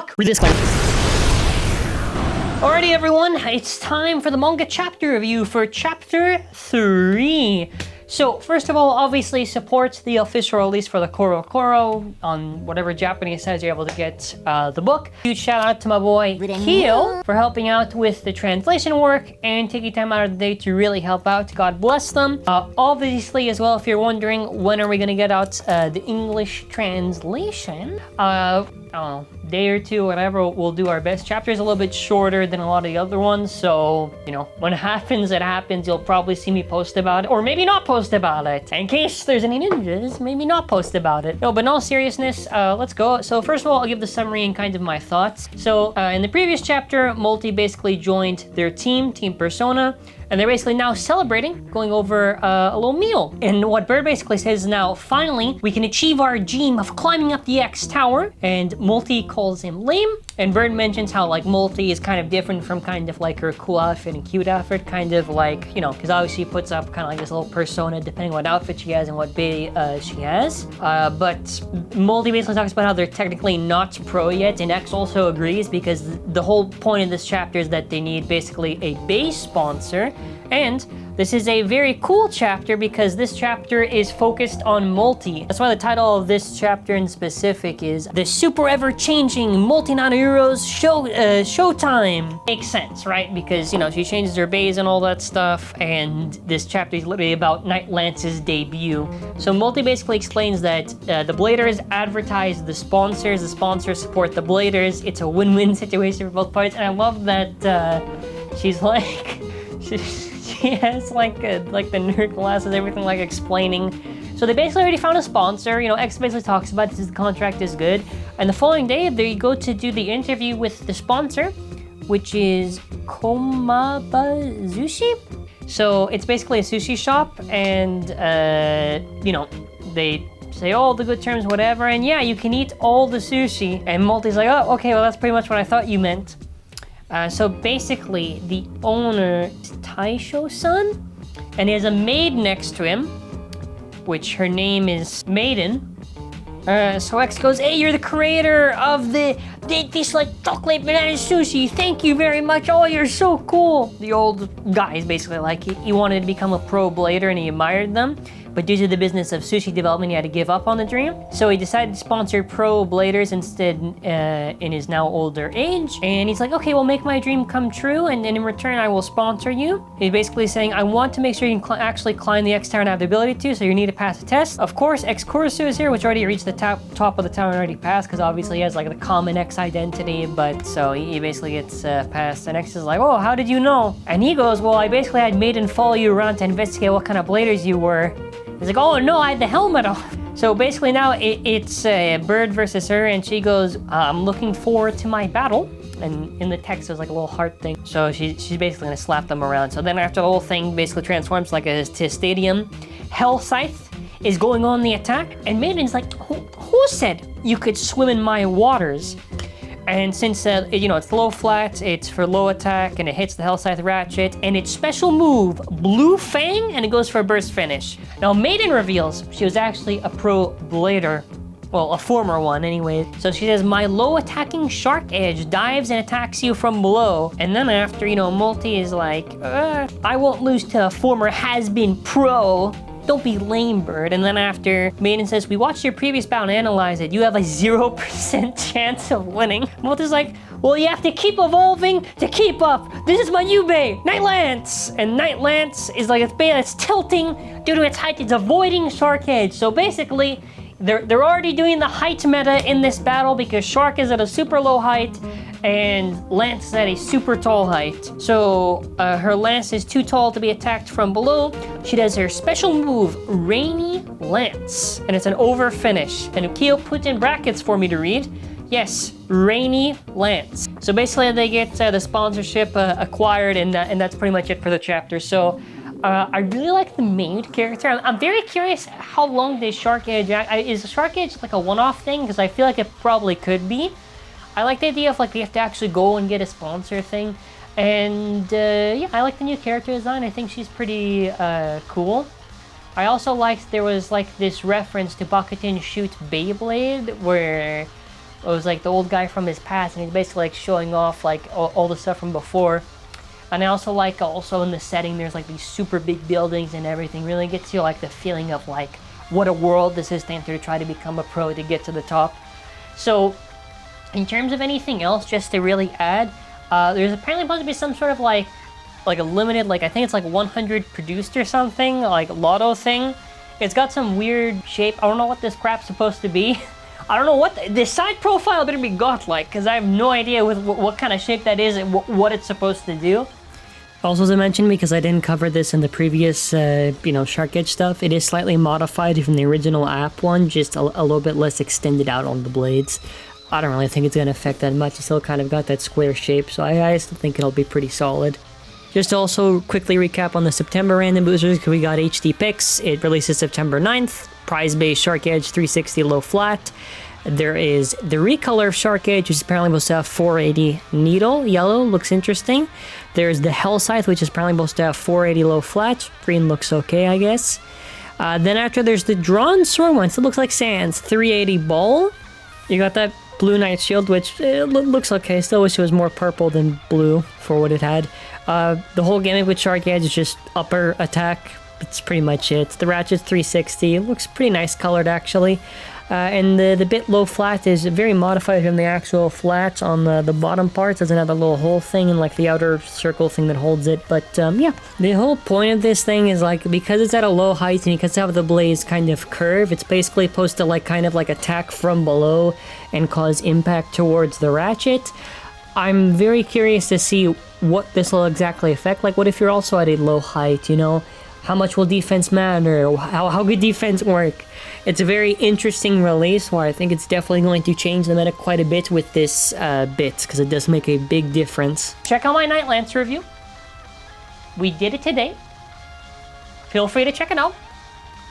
fuck? Read this. Alrighty everyone, it's time for the manga chapter review for chapter 3. So first of all, obviously support the official release for the Koro Koro on whatever Japanese size you're able to get the book. Huge shout out to my boy Kyo for helping out with the translation work and taking time out of the day to really help out. God bless them. Obviously as well, if you're wondering when are we gonna get out the English translation, day or two, whatever, we'll do our best. Chapter's a little bit shorter than a lot of the other ones, so, you know, when it happens, it happens. You'll probably see me post about it, or maybe not post about it. In case there's any ninjas, maybe not post about it. No, but in all seriousness, let's go. So first of all, I'll give the summary and kind of my thoughts. So in the previous chapter, Multi basically joined their team, Team Persona, and they're basically now celebrating, going over a little meal. And what Bird basically says is now, finally, we can achieve our dream of climbing up the X Tower. And Multi calls him lame. And Bird mentions how like Multi is kind of different from kind of like her cool outfit and cute outfit, kind of like, you know, because obviously she puts up kind of like this little persona depending what outfit she has and what bay she has. But Multi basically talks about how they're technically not pro yet, and X also agrees because the whole point of this chapter is that they need basically a base sponsor. And this is a very cool chapter because this chapter is focused on Multi. That's why the title of this chapter in specific is The Super Ever-Changing Multi-Non-Heroes Showtime. Makes sense, right? Because, you know, she changes her bays and all that stuff, and this chapter is literally about Night Lance's debut. So Multi basically explains that the Bladers advertise the sponsors support the Bladers. It's a win-win situation for both parties, and I love that she's like... She has like the nerd glasses, everything like explaining. So they basically already found a sponsor. You know, X basically talks about this, the contract is good. And the following day, they go to do the interview with the sponsor, which is Komabazushi. So it's basically a sushi shop, and you know, they say, oh, the good terms, whatever, and yeah, you can eat all the sushi. And Multi's like, oh, okay, well, that's pretty much what I thought you meant. So basically, the owner is Taisho-san, and he has a maid next to him, which her name is Maiden. So X goes, hey, you're the creator of this like chocolate banana sushi. Thank you very much. Oh, you're so cool. The old guy is basically like, he wanted to become a pro blader and he admired them. But due to the business of sushi development, he had to give up on the dream. So he decided to sponsor pro bladers instead in his now older age. And he's like, okay, well, make my dream come true, and in return, I will sponsor you. He's basically saying, I want to make sure you can actually climb the X Tower and have the ability to, so you need to pass a test. Of course, X Kurusu is here, which already reached the top of the tower and already passed, because obviously he has like the common X identity, but so he basically gets passed. And X is like, oh, how did you know? And he goes, well, I basically had Maiden follow you around to investigate what kind of bladers you were. He's like, oh no, I had the helmet on. So basically now it's Bird versus her, and she goes, I'm looking forward to my battle. And in the text there's like a little heart thing. So she's basically gonna slap them around. So then after the whole thing basically transforms like a stadium, Hell Scythe is going on the attack. And Maiden's like, who said you could swim in my waters? And since, you know, it's low flat, it's for low attack, and it hits the Hell Scythe Ratchet, and its special move, Blue Fang, and it goes for a burst finish. Now, Maiden reveals she was actually a pro blader. Well, a former one anyway. So she says, my low attacking SharkEdge dives and attacks you from below. And then after, you know, Multi is like, I won't lose to a former has-been pro. Don't be lame, Bird. And then after, Maiden says, we watched your previous battle and analyzed it. You have a 0% chance of winning. Multi's like, well, you have to keep evolving to keep up. This is my new bay, Night Lance. And Night Lance is like a bay that's tilting due to its height. It's avoiding SharkEdge. So basically, they're already doing the height meta in this battle because Shark is at a super low height and Lance is at a super tall height. So her Lance is too tall to be attacked from below. She does her special move, Rainy Lance, and it's an over finish. And Kyo put in brackets for me to read. Yes, Rainy Lance. So basically they get the sponsorship acquired, and that's pretty much it for the chapter. So I really like the maid character. I'm very curious how long this SharkEdge, is SharkEdge like a one-off thing? Because I feel like it probably could be. I like the idea of like we have to actually go and get a sponsor thing. And yeah, I like the new character design. I think she's pretty cool. I also liked there was like this reference to Bakuten Shoot Beyblade where It was like the old guy from his past, and he's basically like showing off like all the stuff from before. And I also like also in the setting, there's like these super big buildings and everything. Really gets you like the feeling of like what a world this is to enter to try to become a pro to get to the top. So in terms of anything else, just to really add, there's apparently supposed to be some sort of like a limited, like I think it's like 100 produced or something, like lotto thing. It's got some weird shape. I don't know what this crap's supposed to be. I don't know what the side profile better be godlike, because I have no idea what kind of shape that is and what it's supposed to do. Also, as I mentioned, because I didn't cover this in the previous, SharkEdge stuff, it is slightly modified from the original app one, just a little bit less extended out on the blades. I don't really think it's going to affect that much. It's still kind of got that square shape, so I still think it'll be pretty solid. Just to also quickly recap on the September random boosters, we got HD Picks. It releases September 9th. Prize-based SharkEdge 360 low flat. There is the recolor of SharkEdge, which is apparently supposed to have 480 needle. Yellow looks interesting. There's the Hell Scythe, which is apparently supposed to have 480 low flat. Green looks okay, I guess. Then after there's the Drawn Sword one. So it looks like Sans 380 ball. You got that Blue Knight Shield, which looks okay. Still wish it was more purple than blue for what it had. The whole gimmick with SharkEdge is just upper attack. That's pretty much it. The Ratchet's 360. It looks pretty nice colored, actually. And the bit low flat is very modified from the actual flats on the bottom parts. Doesn't have the little hole thing and like the outer circle thing that holds it. But yeah, the whole point of this thing is like, because it's at a low height and because how the blades kind of curve, it's basically supposed to like kind of like attack from below and cause impact towards the ratchet. I'm very curious to see what this will exactly affect. Like, what if you're also at a low height, you know? How much will defense matter? How good defense work? It's a very interesting release where I think it's definitely going to change the meta quite a bit with this bit, because it does make a big difference. Check out my Night Lance review. We did it today. Feel free to check it out.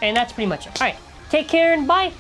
And that's pretty much it. Alright, take care and bye!